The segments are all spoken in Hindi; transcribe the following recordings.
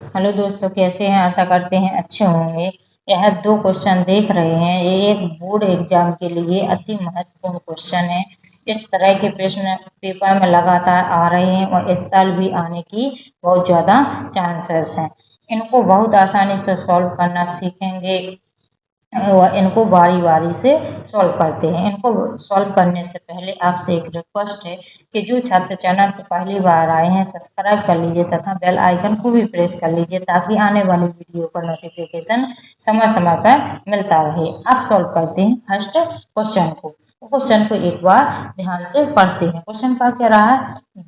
हेलो दोस्तों, कैसे हैं? आशा करते हैं अच्छे होंगे। यह दो क्वेश्चन देख रहे हैं, ये एक बोर्ड एग्जाम के लिए अति महत्वपूर्ण क्वेश्चन है। इस तरह के प्रश्न पेपर में लगातार आ रहे हैं और इस साल भी आने की बहुत ज़्यादा चांसेस हैं। इनको बहुत आसानी से सॉल्व करना सीखेंगे और इनको बारी बारी से सॉल्व करते हैं। इनको सॉल्व करने से पहले आपसे एक रिक्वेस्ट है कि जो छात्र चैनल पर पहली बार आए हैं सब्सक्राइब कर लीजिए तथा बेल आइकन को भी प्रेस कर लीजिए ताकि आने वाली वीडियो का नोटिफिकेशन समय समय पर मिलता रहे। अब सॉल्व करते हैं फर्स्ट क्वेश्चन को। क्वेश्चन को एक बार ध्यान से पढ़ते हैं। क्वेश्चन का क्या रहा है?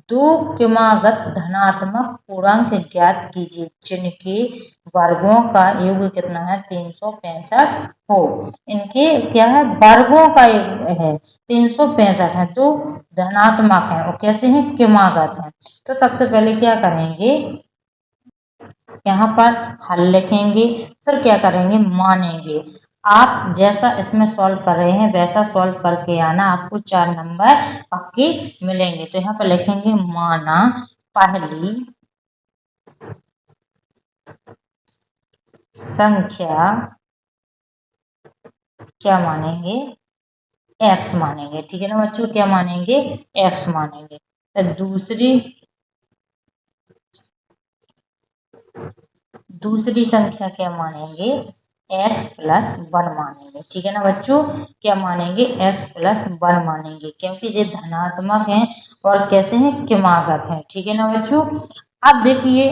दो क्रमागत धनात्मक पूर्णांक ज्ञात कीजिए जिनके वर्गों का योग कितना है 365 हो। इनके क्या है? वर्गों का योग है 365 है, तो धनात्मक है और कैसे हैं? क्रमागत है। तो सबसे पहले क्या करेंगे, यहाँ पर हल लिखेंगे, फिर क्या करेंगे? मानेंगे। आप जैसा इसमें सॉल्व कर रहे हैं वैसा सॉल्व करके आना, आपको 4 नंबर पक्के मिलेंगे। तो यहाँ पर लिखेंगे माना पहली संख्या क्या मानेंगे? एक्स मानेंगे। ठीक है ना बच्चों, क्या मानेंगे? एक्स मानेंगे। तो दूसरी संख्या क्या मानेंगे? एक्स प्लस वन मानेंगे। ठीक है ना बच्चों, क्या मानेंगे? एक्स प्लस वन मानेंगे, क्योंकि ये धनात्मक है और कैसे हैं? क्रमागत है। ठीक है ना बच्चों। अब देखिए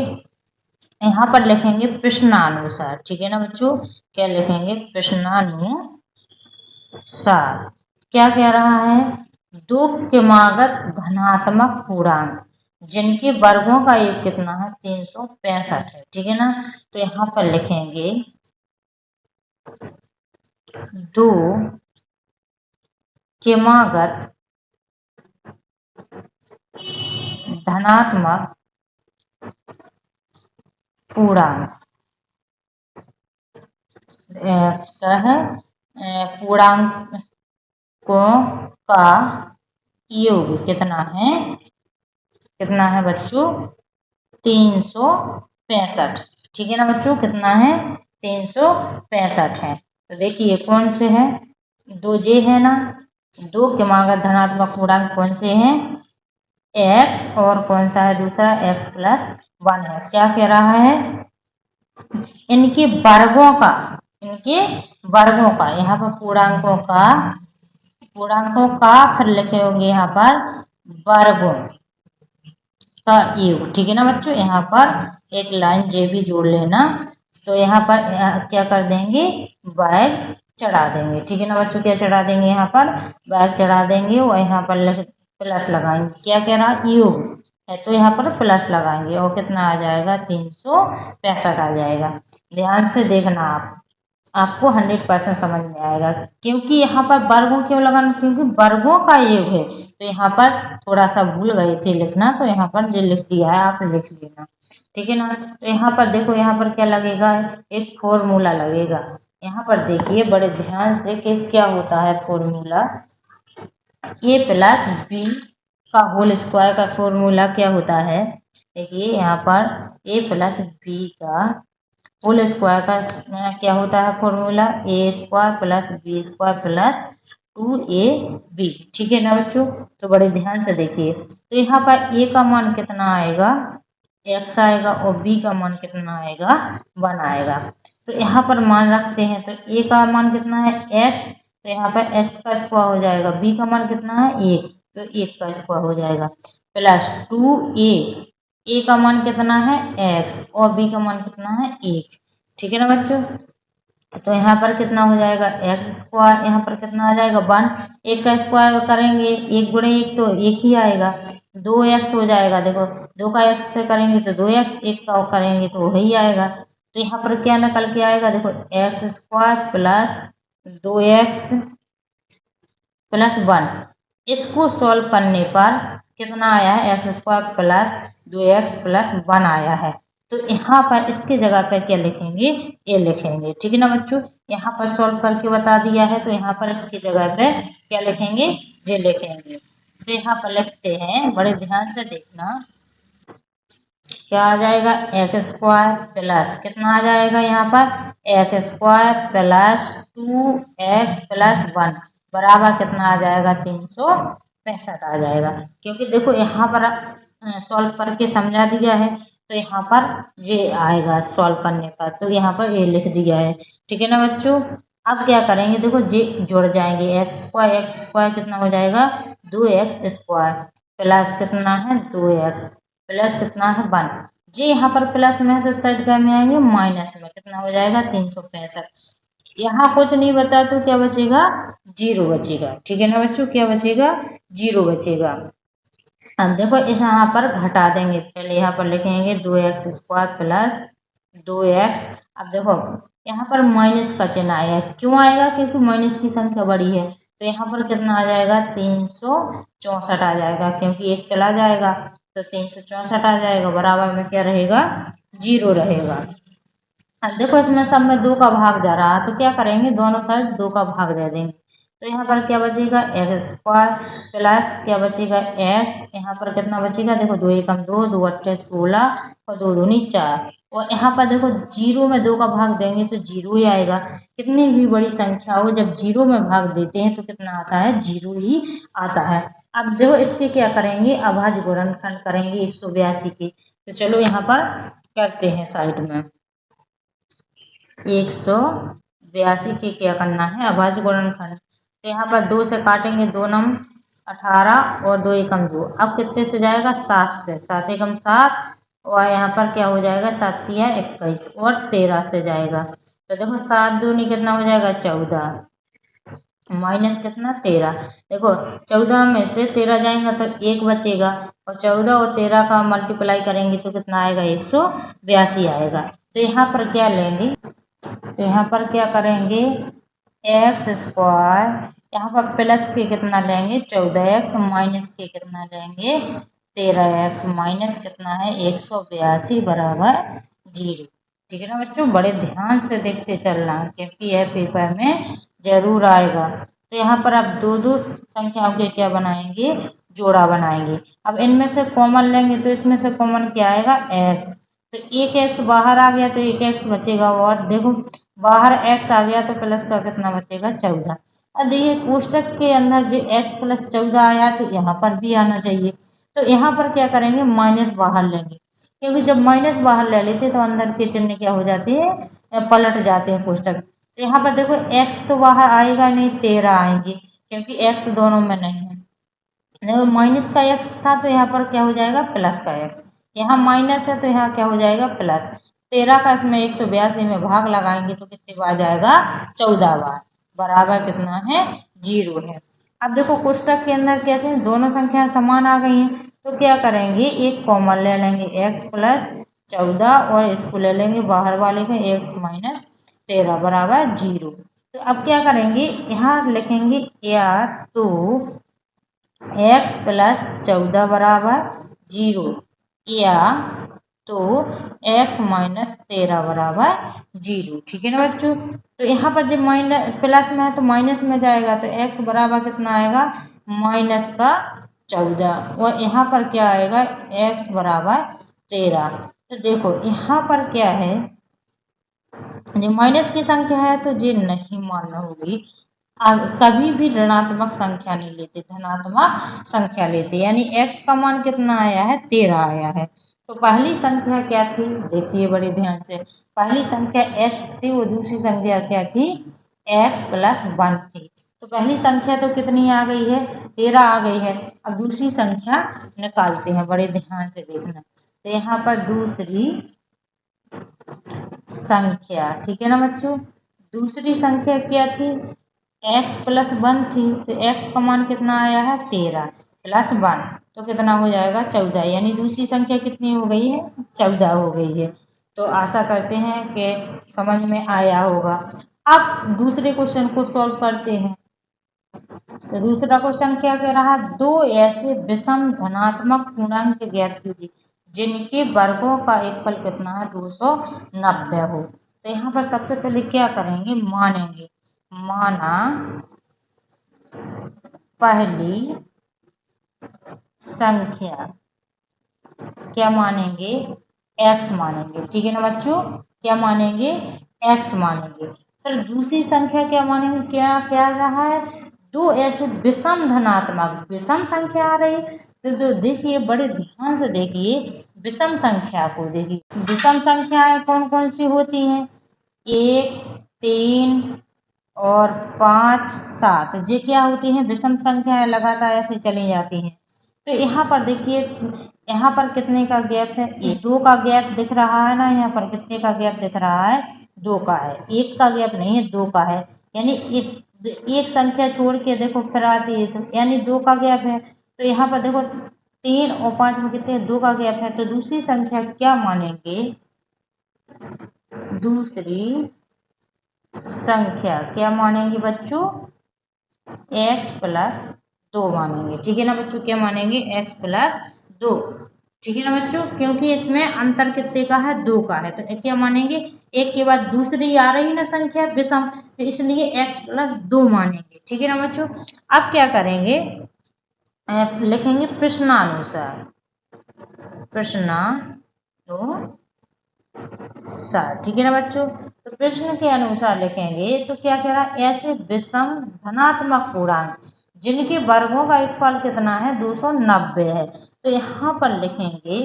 यहाँ पर लिखेंगे प्रश्नानुसार। ठीक है ना बच्चों, क्या लिखेंगे? प्रश्नानुसार। क्या कह रहा है? दो क्रमागत धनात्मक पूर्णांक जिनके वर्गों का योग कितना है? 365 है। ठीक है ना। तो यहाँ पर लिखेंगे दो क्रमागत धनात्मक पूर्णांक क्या है? पूर्णांकों का योग कितना है? कितना है बच्चों? 365। ठीक है ना बच्चों, कितना है? 365 है। तो देखिए कौन से हैं? दो जे है ना, दो क्रमागत धनात्मक पूर्णांक कौन से हैं? एक्स और कौन सा है दूसरा? एक्स प्लस वन है। क्या कह रहा है? इनके वर्गों का, इनके वर्गों का, यहाँ पर पूर्णांकों का फिर लिखे होंगे यहाँ पर वर्गों का योग। ठीक है ना बच्चों, यहाँ पर एक लाइन जे भी जोड़ लेना। तो यहाँ पर क्या कर देंगे? बैग चढ़ा देंगे। ठीक है ना बच्चों, क्या चढ़ा देंगे? यहाँ पर बैग चढ़ा देंगे और यहाँ पर प्लस लगाएंगे। क्या कह रहा? योग है तो यहाँ पर प्लस लगाएंगे और कितना आ जाएगा? 365 आ जाएगा। ध्यान से देखना आपको 100% समझ में आएगा। क्योंकि यहाँ पर वर्गों क्यों लगाना? क्योंकि वर्गों का योग है। तो यहाँ पर थोड़ा सा भूल गए थे लिखना, तो यहाँ पर जो लिख दिया है आप लिख लेना। ठीक है ना। तो यहाँ पर देखो, यहाँ पर क्या लगेगा? एक फॉर्मूला लगेगा। यहाँ पर देखिए बड़े ध्यान से कि क्या होता है फॉर्मूला। ए प्लस बी का होल स्क्वायर का फॉर्मूला क्या होता है? देखिए यहाँ पर ए प्लस बी का होल स्क्वायर का क्या होता है formula? A square plus B square plus 2ab। ठीक है ना बच्चों, तो बड़े ध्यान से देखिए। तो यहाँ पर ए का मान कितना आएगा? एक्स आएगा और बी का मान कितना आएगा? 1 आएगा। तो यहाँ पर मान रखते हैं, तो ए का मान कितना है? एक्स। तो यहाँ पर एक्स का स्क्वायर हो जाएगा। बी का मान कितना है? 1, तो 1 का स्क्वायर हो जाएगा प्लस 2a का मान कितना है? एक्स और बी का मान कितना है? 1। ठीक है ना बच्चों, तो यहाँ पर कितना हो जाएगा? एक्स स्क्वायर, यहाँ पर कितना आ जाएगा? 1। 1 का स्क्वायर करेंगे, 1 गुणे 1 तो 1 ही आएगा। 2x हो जाएगा। देखो 2 का x से करेंगे तो 2x, 1 का करेंगे तो वही आएगा। तो यहाँ पर क्या निकल के आएगा? देखो x square plus 2x plus 1। इसको सॉल्व करने पर कितना आया है? X square plus 2x plus 1 आया है। तो यहाँ पर इसके जगह पर क्या लिखेंगे? ए लिखेंगे। ठीक है ना बच्चों, यहाँ पर सॉल्व करके बता दिया है, तो यहाँ पर इसकी जगह पे क्या लिखेंगे? जे लिखेंगे। तो यहाँ पर लिखते हैं, बड़े ध्यान से देखना। क्या आ जाएगा एक्स स्क्वायर प्लस कितना आ जाएगा यहाँ पर एक्स स्क्वायर प्लस 2x+1 बराबर कितना आ जाएगा 365 आ जाएगा। क्योंकि देखो यहाँ पर सॉल्व करके समझा दिया है तो यहाँ पर ये आएगा सॉल्व करने पर, तो यहाँ पर ये लिख दिया है। ठीक है ना बच्चों। अब क्या करेंगे देखो जे जुड़ जाएंगे एक्स स्क्वायर कितना हो जाएगा 2x² प्लस कितना है 2x प्लस कितना है 1 जी यहाँ पर प्लस में है तो साइड क्या में आएंगे माइनस में कितना हो जाएगा 365। यहाँ कुछ नहीं बता तो क्या बचेगा 0 बचेगा। ठीक है ना बच्चों क्या बचेगा 0 बचेगा। अब देखो इस यहाँ पर घटा देंगे, पहले यहाँ पर लिखेंगे 2x² प्लस 2x। अब देखो यहाँ पर माइनस का चिन्ह आएगा, क्यों आएगा क्योंकि माइनस की संख्या बड़ी है, तो यहाँ पर कितना आ जाएगा 364 आ जाएगा, क्योंकि एक चला जाएगा तो 364 आ जाएगा, बराबर में क्या रहेगा 0 रहेगा। अब देखो इसमें सब में 2 का भाग जा रहा है तो क्या करेंगे दोनों साइड 2 का भाग दे देंगे, तो यहाँ पर क्या बचेगा x² प्लस क्या बचेगा x, यहाँ पर कितना बचेगा देखो 2 एकम 2, 2 अट्ठे 16 और 2 दूनी 4, और यहाँ पर देखो 0 में 2 का भाग देंगे तो 0 ही आएगा। कितनी भी बड़ी संख्या हो जब 0 में भाग देते हैं तो कितना आता है 0 ही आता है। अब देखो इसके क्या करेंगे अभाज्य गुणनखंड करेंगे 182 के, तो चलो यहाँ पर करते हैं साइड में। 182 के क्या करना है अभाज्य गुणनखंड, तो यहाँ पर 2 से काटेंगे 2 नम 18 और 2 एकम 2, अब कितने से जाएगा 7 से, 7 एकम 7 और यहाँ पर क्या हो जाएगा 7 तिया 21 और 13 से जाएगा, तो देखो 7 दूनी कितना हो जाएगा 14 माइनस कितना 13, देखो 14 में से 13 जाएगा तो 1 बचेगा और 14 और 13 का मल्टीप्लाई करेंगे तो कितना आएगा 182 आएगा। तो यहाँ पर क्या लेंगे तो यहाँ पर क्या करेंगे x², यहाँ पर प्लस के कितना लेंगे 14x माइनस के कितना लेंगे 13x माइनस कितना है 182 बराबर 0। ठीक है ना बच्चों, बड़े ध्यान से देखते चलना क्योंकि यह पेपर में जरूर आएगा। तो यहाँ पर आप दो दो संख्याओं के क्या बनाएंगे जोड़ा बनाएंगे। अब इनमें से कॉमन लेंगे तो इसमें से कॉमन क्या आएगा x, तो एक x बाहर आ गया तो एक x बचेगा, और देखो बाहर x आ गया तो प्लस का कितना बचेगा 14। अब देखिए कोष्टक के अंदर जो x + 14 आया तो यहाँ पर भी आना चाहिए, तो यहाँ पर क्या करेंगे माइनस बाहर लेंगे, क्योंकि जब माइनस बाहर ले लेते तो अंदर के चिन्ह क्या हो जाते हैं पलट जाते हैं कोष्टक। तो यहाँ पर देखो x तो बाहर आएगा नहीं 13 आएंगे, क्योंकि x दोनों में नहीं है, देखो माइनस का x था तो यहाँ पर क्या हो जाएगा प्लस का x, यहाँ माइनस है तो यहाँ क्या हो जाएगा प्लस, 13 का इसमें 182 में भाग लगाएंगे तो कितने बार जाएगा 14 बार, बराबर कितना है 0 है। अब देखो कोष्टक के अंदर कैसे दोनों संख्या समान आ गई हैं तो क्या करेंगे एक कॉमन ले लेंगे x + 14 और इसको ले लेंगे बाहर वाले में x - 13 बराबर 0। तो अब क्या करेंगे यहाँ लिखेंगे या तो x + 14 बराबर 0 या तो x - 13 बराबर 0। ठीक है ना बच्चों, तो यहाँ पर जब माइनस प्लस में है तो माइनस में जाएगा तो x बराबर कितना आएगा -14 और यहाँ पर क्या आएगा x बराबर 13। तो देखो यहाँ पर क्या है जो माइनस की संख्या है तो ये नहीं मानना होगी, कभी भी ऋणात्मक संख्या नहीं लेते धनात्मक संख्या लेते, यानी x का मान कितना आया है 13 आया है। तो पहली संख्या क्या थी देखिए बड़े ध्यान से, पहली संख्या x थी वो दूसरी संख्या क्या थी x + 1 थी, तो पहली संख्या तो कितनी आ गई है 13 आ गई है। अब दूसरी संख्या निकालते हैं बड़े ध्यान से देखना, तो यहाँ पर दूसरी संख्या, ठीक है ना बच्चों, दूसरी संख्या क्या थी x + 1 थी, तो x का मान कितना आया है 13 + 1 तो कितना हो जाएगा 14, यानी दूसरी संख्या कितनी हो गई है 14 हो गई है। तो आशा करते हैं कि समझ में आया होगा। अब दूसरे क्वेश्चन को सॉल्व करते हैं। तो दूसरा क्वेश्चन क्या कह रहा है दो ऐसे विषम धनात्मक पूर्णांक ज्ञात कीजिए जिनके वर्गों का एकफल कितना है 290 हो। तो यहाँ पर सबसे पहले क्या करेंगे मानेंगे, माना पहली संख्या क्या मानेंगे एक्स मानेंगे। ठीक है ना बच्चों, क्या मानेंगे, एक्स मानेंगे। फिर दूसरी संख्या क्या मानेंगे, क्या क्या रहा है, दो ऐसे विषम धनात्मक विषम संख्या आ रही, तो देखिए बड़े ध्यान से देखिए विषम संख्या को। देखिए विषम संख्याएं कौन कौन सी होती हैं, 1, 3 और 5, 7, ये क्या होती हैं, विषम संख्याएं लगातार ऐसे चली जाती हैं। तो यहाँ पर देखिए, यहाँ पर कितने का गैप है, ये 2 का गैप दिख रहा है ना, यहाँ पर कितने का गैप दिख रहा है, 2 का है, 1 का गैप नहीं है, 2 का है। यानी एक संख्या छोड़ के देखो फिर आती है, तो यानी 2 का गैप है। तो यहाँ पर देखो 3 और 5 में कितने, 2 का गैप है। तो दूसरी संख्या क्या मानेंगे, दूसरी संख्या क्या मानेंगे बच्चों, x प्लस 2 मानेंगे। ठीक है ना बच्चों, क्या मानेंगे, x प्लस 2। ठीक है ना बच्चों, क्योंकि इसमें अंतर कितने का है, 2 का है, तो क्या मानेंगे, एक के बाद दूसरी आ रही ना संख्या विषम, तो इसलिए x प्लस 2 मानेंगे। ठीक है ना बच्चों, अब क्या करेंगे, लिखेंगे प्रश्नानुसार, प्रश्नानुसार। ठीक है ना बच्चों, तो प्रश्न के अनुसार लिखेंगे तो क्या कह रहा है, ऐसे विषम धनात्मक पूर्णांक जिनके वर्गों का योगफल कितना है, 290 है। तो यहाँ पर लिखेंगे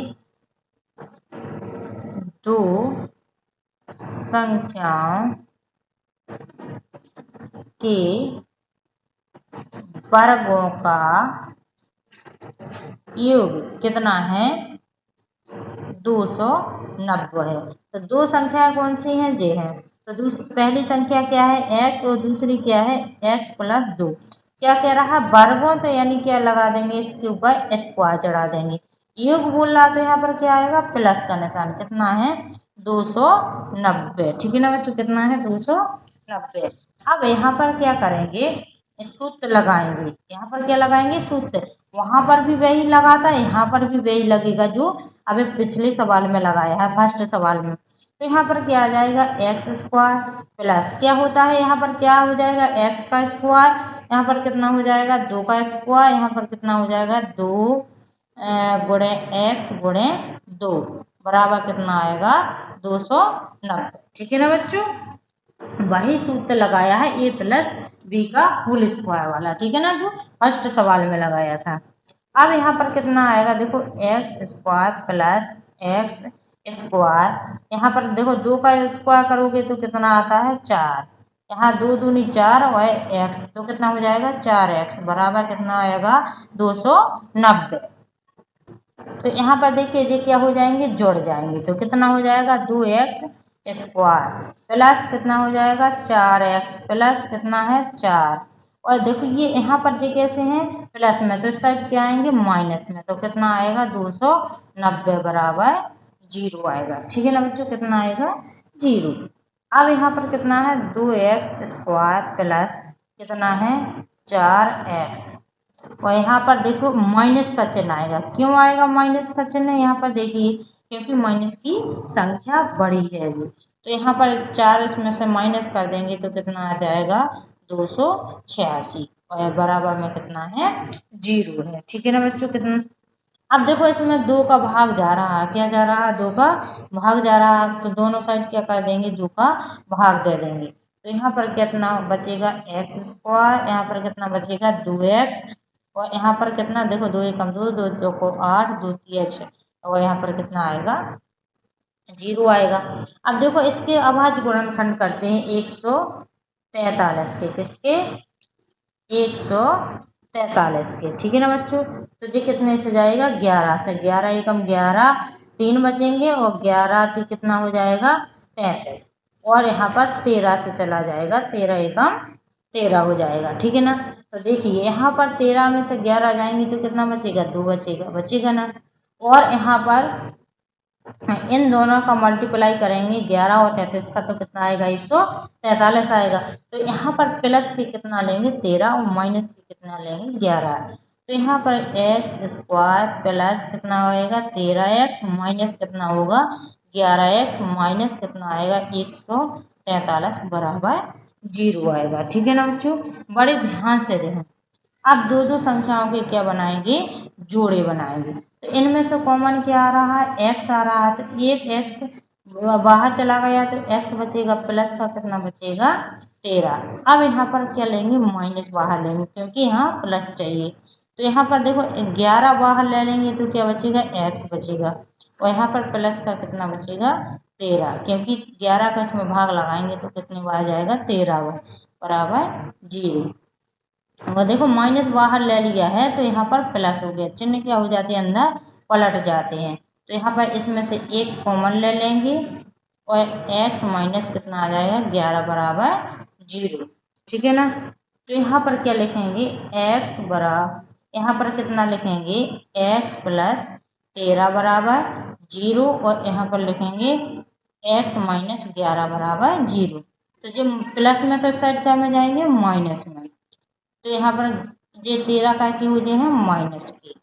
दो संख्याओं के वर्गों का योग कितना है, 290 है। तो दो संख्या कौन सी हैं, जे हैं। तो पहली संख्या क्या है, x, और दूसरी क्या है, x प्लस 2। क्या कह रहा है, वर्गों, तो यानी क्या लगा देंगे, इसके ऊपर स्क्वायर चढ़ा देंगे। योग बोल रहा तो यहाँ पर क्या आएगा, प्लस का निशान, कितना है, 290। ठीक है ना बच्चों, कितना है, 290। अब यहाँ पर क्या करेंगे, सूत्र लगाएंगे। यहाँ पर क्या लगाएंगे, सूत्र, वहां पर भी वही लगा था, यहाँ पर भी वही लगेगा जो अभी पिछले सवाल में लगाया है, फर्स्ट सवाल में। तो यहाँ पर क्या आ जाएगा, एक्स स्क्वायर प्लस क्या होता है, यहाँ पर क्या हो जाएगा, एक्स का स्क्वायर, यहाँ पर कितना हो जाएगा, 2 का स्क्वायर, यहाँ पर कितना हो जाएगा, 2 गुणे एक्स गुणे 2 बराबर कितना आएगा, 290। ठीक है ना बच्चों, वही सूत्र लगाया है ए प्लस बी का होल स्क्वायर वाला। ठीक है ना, जो फर्स्ट सवाल में लगाया था। अब यहाँ पर कितना आएगा, देखो x square plus x square, यहाँ पर देखो 2 का स्क्वायर करोगे तो कितना आता है, 4, यहाँ 2 दूनी 4 और एक्स, तो कितना हो जाएगा, 4x बराबर कितना आएगा, 290। तो यहाँ पर देखिए ये क्या हो जाएंगे, जुड़ जाएंगे, तो कितना हो जाएगा, 2x स्क्वायर प्लस कितना हो जाएगा, 4x प्लस कितना है, 4। और देखो ये यहाँ पर ये कैसे हैं, प्लस में, तो इस साइड क्या आएंगे, माइनस में, तो कितना आएगा, 290 बराबर 0 आएगा। ठीक है ना बच्चों, कितना आएगा, 0। अब यहाँ पर कितना है, 2x स्क्वायर प्लस कितना है, 4x, और यहाँ पर देखो माइनस का चिन्ह आएगा। क्यों आएगा माइनस का चिन्ह, यहाँ पर देखिए क्योंकि माइनस की संख्या बड़ी है ये, तो यहाँ पर 4 इसमें से माइनस कर देंगे तो कितना आ जाएगा, 286, और बराबर में कितना है, 0 है। ठीक है ना बच्चों, कितना, अब देखो इसमें 2 का भाग जा रहा है, क्या जा रहा है, 2 का भाग जा रहा है, तो दोनों साइड क्या कर देंगे, 2 का भाग दे देंगे। तो यहाँ पर कितना बचेगा, एक्स स्क्वायर, यहाँ पर कितना बचेगा, 2x, और यहाँ पर कितना, देखो 2 एकम 2, 2 चौको 8, 2 तिया 6, और यहाँ पर कितना आएगा, 0 आएगा। अब देखो इसके अभाज्य गुणनखंड करते हैं 143 के, किसके, 143 के। ठीक है ना बच्चों, तो ये कितने से जाएगा, 11 से, 11 एकम 11, 3 बचेंगे, और 11 तो कितना हो जाएगा, 33, और यहाँ पर 13 से चला जाएगा, 13 एकम 13 हो जाएगा। ठीक है ना, तो देखिए यहाँ पर 13 में से 11 जाएंगे तो कितना बचेगा, 2 बचेगा, बचेगा ना, और यहाँ पर इन दोनों का मल्टीप्लाई करेंगे 11 और 33 का, तो कितना आएगा, 143 आएगा। तो यहाँ पर प्लस के कितना लेंगे, 13, और माइनस के कितना लेंगे, 11। तो यहाँ पर एक्स स्क्वायर प्लस कितना होएगा, 13x माइनस कितना होगा, 11x माइनस कितना आएगा, 143 बराबर 0 आएगा। ठीक है ना बच्चों, बड़े ध्यान से देखें। अब दो दो संख्याओं के क्या बनाएंगे, जोड़े बनाएंगे। तो इनमें से कॉमन क्या आ रहा है, x आ रहा है, तो एक x बाहर चला गया तो x बचेगा, प्लस का कितना बचेगा 13। अब यहाँ पर क्या लेंगे, माइनस बाहर लेंगे क्योंकि यहाँ प्लस चाहिए। तो यहाँ पर देखो 11 बाहर ले लेंगे तो क्या बचेगा, x बचेगा, और यहाँ पर प्लस का कितना बचेगा 13, क्योंकि 11 का इसमें भाग लगाएंगे तो कितने बार जाएगा 13 बराबर 0। और देखो माइनस बाहर ले लिया है तो यहाँ पर प्लस हो गया, चिन्ह क्या हो जाते हैं अंदर पलट जाते हैं। तो यहाँ पर इसमें से एक कॉमन ले लेंगे और x माइनस कितना आ जाएगा 11 बराबर 0, ठीक है ना। तो यहाँ पर क्या लिखेंगे, x बराबर, यहाँ पर कितना लिखेंगे x प्लस 13 बराबर 0, और यहाँ पर लिखेंगे x माइनस 11 बराबर 0। तो जो प्लस में तो साइड क्या में जाएंगे, माइनस में। तो यहाँ पर ये 13 का के हो जाए हैं माइनस के,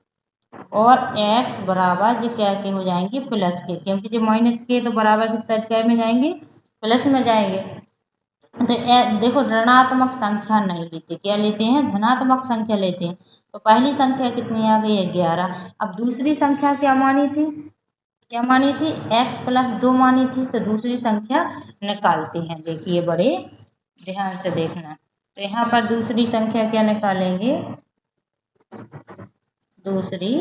और x बराबर जो क्या के हो जाएंगे प्लस के, क्योंकि जो माइनस के तो बराबर की साइड क्या में जाएंगे, प्लस में जाएंगे। तो देखो ऋणात्मक संख्या नहीं लेते, क्या लेते हैं, धनात्मक संख्या लेते हैं। तो पहली संख्या कितनी आ गई है 11। अब दूसरी संख्या क्या मानी थी, क्या मानी थी, x प्लस 2 मानी थी। तो दूसरी संख्या निकालते हैं, देखिए बड़े ध्यान से देखना। तो यहाँ पर दूसरी संख्या क्या निकालेंगे, दूसरी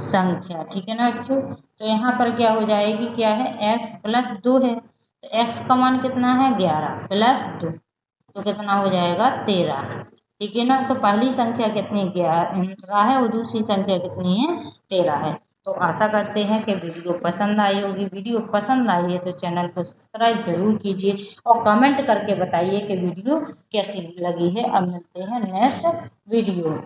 संख्या, ठीक है ना बच्चों। तो यहाँ पर क्या हो जाएगी, क्या है x प्लस 2 है, तो x का मान कितना है 11 प्लस 2, तो कितना हो जाएगा 13, ठीक है ना। तो पहली संख्या कितनी 11 है और दूसरी संख्या कितनी है 13 है। तो आशा करते हैं कि वीडियो पसंद आई होगी। वीडियो पसंद आई है तो चैनल को सब्सक्राइब जरूर कीजिए और कमेंट करके बताइए कि वीडियो कैसी लगी है। अब मिलते हैं नेक्स्ट वीडियो।